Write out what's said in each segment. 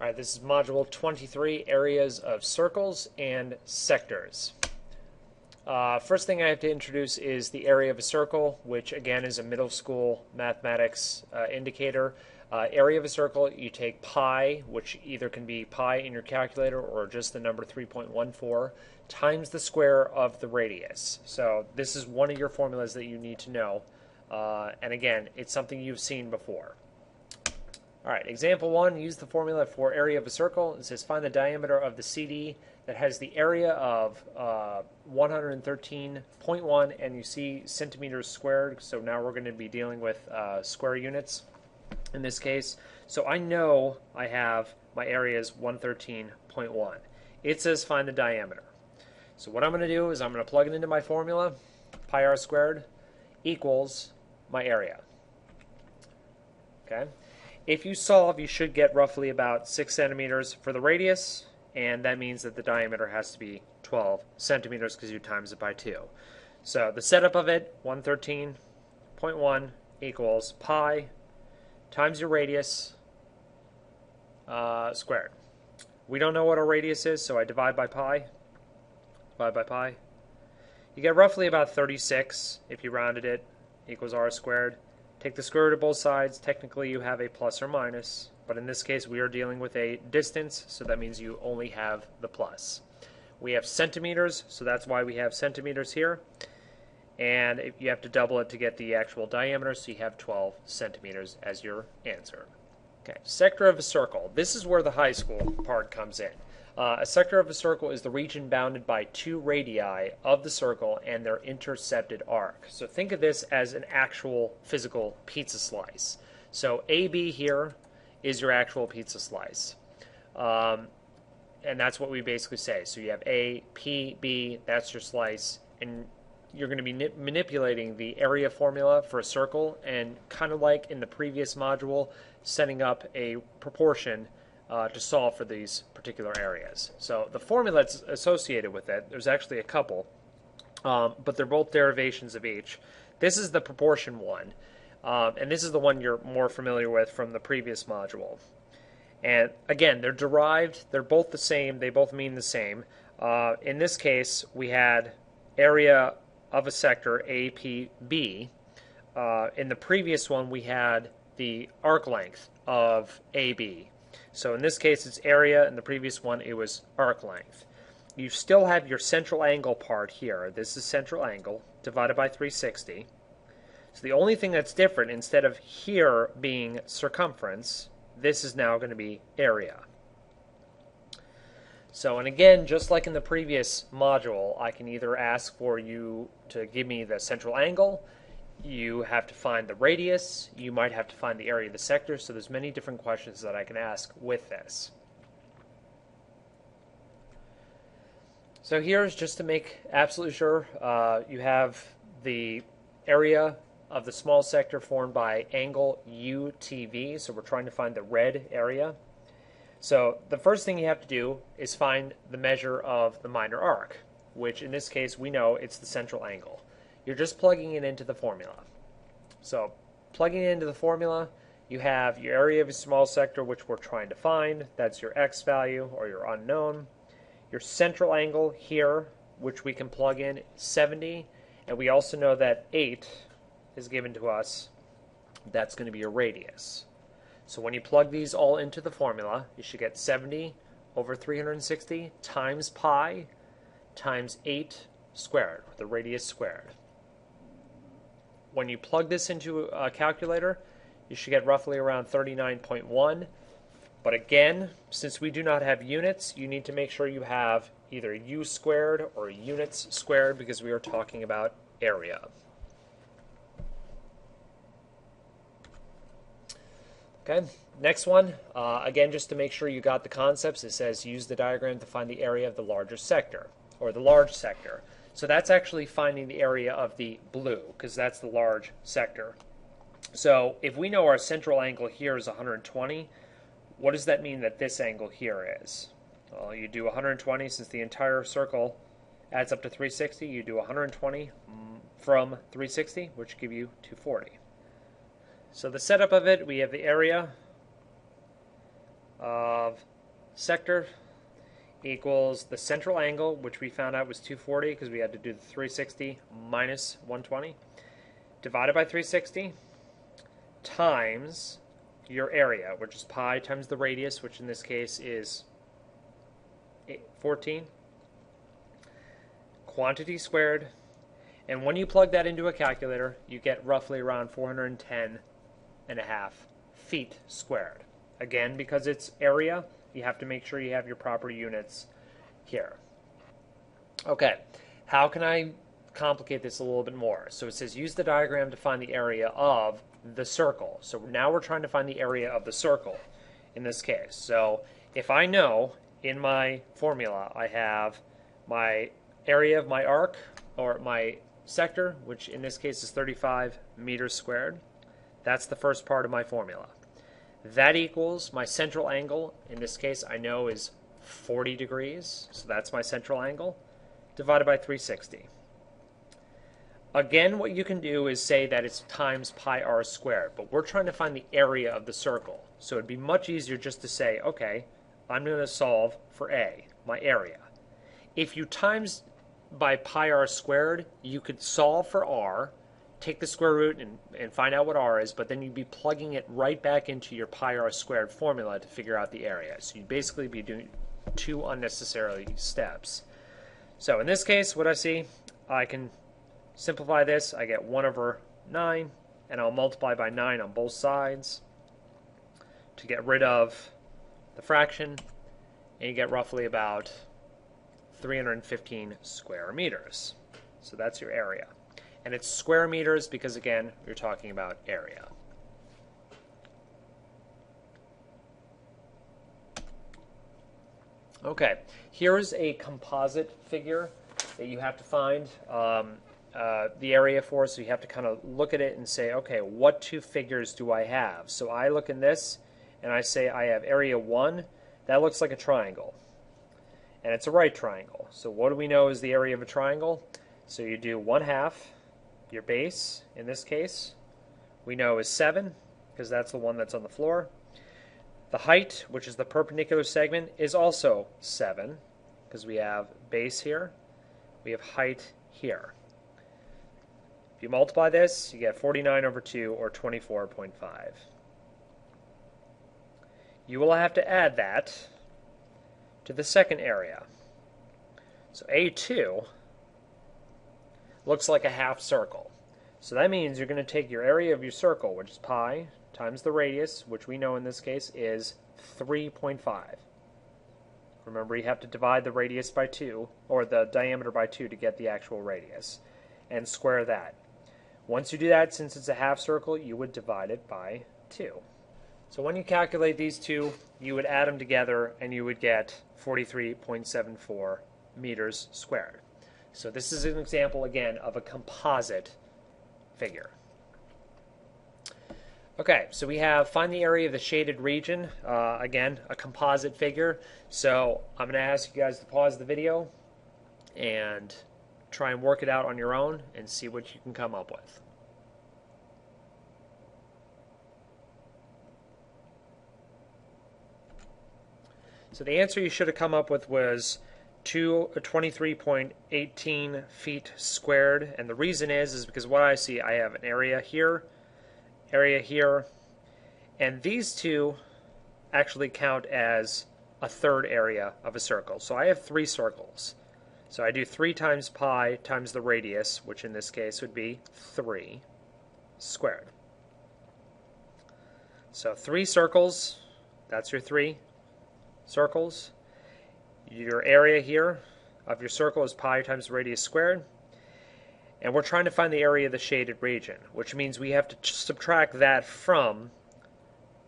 All right, this is Module 23, Areas of Circles and Sectors. First thing I have to introduce is the area of a circle, which again is a middle school mathematics indicator. Area of a circle, you take pi, which either can be pi in your calculator or just the number 3.14, times the square of the radius. So this is one of your formulas that you need to know. And again, it's something you've seen before. All right, example 1, use the formula for area of a circle. It says find the diameter of the CD that has the area of 113.1, and you see centimeters squared, so now we're going to be dealing with square units in this case. So I know I have my area is 113.1. It says find the diameter. So what I'm going to do is I'm going to plug it into my formula, pi r squared equals my area. Okay. If you solve, you should get roughly about 6 centimeters for the radius, and that means that the diameter has to be 12 centimeters because you times it by 2. So the setup of it, 113.1 equals pi times your radius squared. We don't know what our radius is, so I divide by pi. Divide by pi. You get roughly about 36 if you rounded it, equals r squared. Take the square root of both sides. Technically, you have a plus or minus, but in this case, we are dealing with a distance, so that means you only have the plus. We have centimeters, so that's why we have centimeters here, and if you have to double it to get the actual diameter, so you have 12 centimeters as your answer. Okay, sector of a circle. This is where the high school part comes in. A sector of a circle is the region bounded by two radii of the circle and their intercepted arc. So think of this as an actual physical pizza slice. So AB here is your actual pizza slice. And that's what we basically say. So you have A, P, B, that's your slice. And you're going to be manipulating the area formula for a circle and kind of like in the previous module, setting up a proportion to solve for these particular areas. So the formula that's associated with it, there's actually a couple, but they're both derivations of each. This is the proportion one, and this is the one you're more familiar with from the previous module. And again, they're derived, they're both the same, they both mean the same. In this case, we had area of a sector, APB. In the previous one, we had the arc length of AB. So in this case, it's area. In the previous one, it was arc length. You still have your central angle part here. This is central angle divided by 360. So the only thing that's different, instead of here being circumference, this is now going to be area. So, and again, just like in the previous module, I can either ask for you to give me the central angle, you have to find the radius, you might have to find the area of the sector, so there's many different questions that I can ask with this. So here's just to make absolutely sure, you have the area of the small sector formed by angle UTV, so we're trying to find the red area. So the first thing you have to do is find the measure of the minor arc, which in this case we know it's the central angle. You're just plugging it into the formula. So plugging it into the formula, you have your area of a small sector, which we're trying to find. That's your x value or your unknown. Your central angle here, which we can plug in, 70. And we also know that 8 is given to us. That's going to be your radius. So when you plug these all into the formula, you should get 70 over 360 times pi times 8 squared, the radius squared. When you plug this into a calculator, you should get roughly around 39.1. But again, since we do not have units, you need to make sure you have either u squared or units squared because we are talking about area. Okay, next one. Again, just to make sure you got the concepts, it says use the diagram to find the area of the larger sector, or the large sector. So that's actually finding the area of the blue, because that's the large sector. So if we know our central angle here is 120, what does that mean that this angle here is? Well, you do 120, since the entire circle adds up to 360, you do 120 from 360, which give you 240. So the setup of it, we have the area of sector equals the central angle, which we found out was 240 because we had to do the 360 minus 120, divided by 360, times your area, which is pi times the radius, which in this case is 14, quantity squared. And when you plug that into a calculator, you get roughly around 410.5 feet squared. Again, because it's area, you have to make sure you have your proper units here. Okay, how can I complicate this a little bit more? So it says use the diagram to find the area of the circle. So now we're trying to find the area of the circle in this case. So if I know in my formula I have my area of my arc, or my sector, which in this case is 35 meters squared, that's the first part of my formula. That equals my central angle, in this case I know is 40 degrees, so that's my central angle, divided by 360. Again, what you can do is say that it's times pi r squared, but we're trying to find the area of the circle. So it'd be much easier just to say, okay, I'm going to solve for A, my area. If you times by pi r squared, you could solve for r, take the square root and find out what r is, but then you'd be plugging it right back into your pi r squared formula to figure out the area. So you'd basically be doing two unnecessary steps. So in this case, what I see, I can simplify this. I get 1 over 9, and I'll multiply by 9 on both sides to get rid of the fraction, and you get roughly about 315 square meters. So that's your area. And it's square meters because, again, you're talking about area. Okay, here's a composite figure that you have to find the area for, so you have to kind of look at it and say, okay, what two figures do I have? So I look in this and I say I have area 1. That looks like a triangle, and it's a right triangle. So what do we know is the area of a triangle? So you do 1/2, your base in this case we know is 7 because that's the one that's on the floor. The height, which is the perpendicular segment, is also 7 because we have base here, we have height here. If you multiply this, you get 49 over 2, or 24.5. You will have to add that to the second area. So A2 looks like a half circle. So that means you're going to take your area of your circle, which is pi, times the radius, which we know in this case is 3.5. Remember, you have to divide the radius by 2, or the diameter by 2 to get the actual radius, and square that. Once you do that, since it's a half circle, you would divide it by 2. So when you calculate these two, you would add them together and you would get 43.74 meters squared. So this is an example, again, of a composite figure. Okay, so we have find the area of the shaded region. Again, a composite figure. So I'm going to ask you guys to pause the video and try and work it out on your own and see what you can come up with. So the answer you should have come up with was 23.18 feet squared, and the reason is because what I see, I have an area here, and these two actually count as a third area of a circle. So I have 3 circles. So I do 3 times pi times the radius, which in this case would be 3 squared. So 3 circles, that's your 3 circles. Your area here of your circle is pi times the radius squared. And we're trying to find the area of the shaded region, which means we have to subtract that from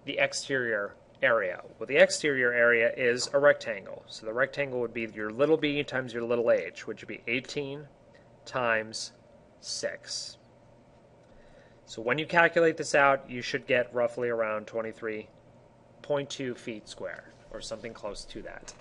the exterior area. Well, the exterior area is a rectangle. So the rectangle would be your little b times your little h, which would be 18 times 6. So when you calculate this out, you should get roughly around 23.2 feet square, or something close to that.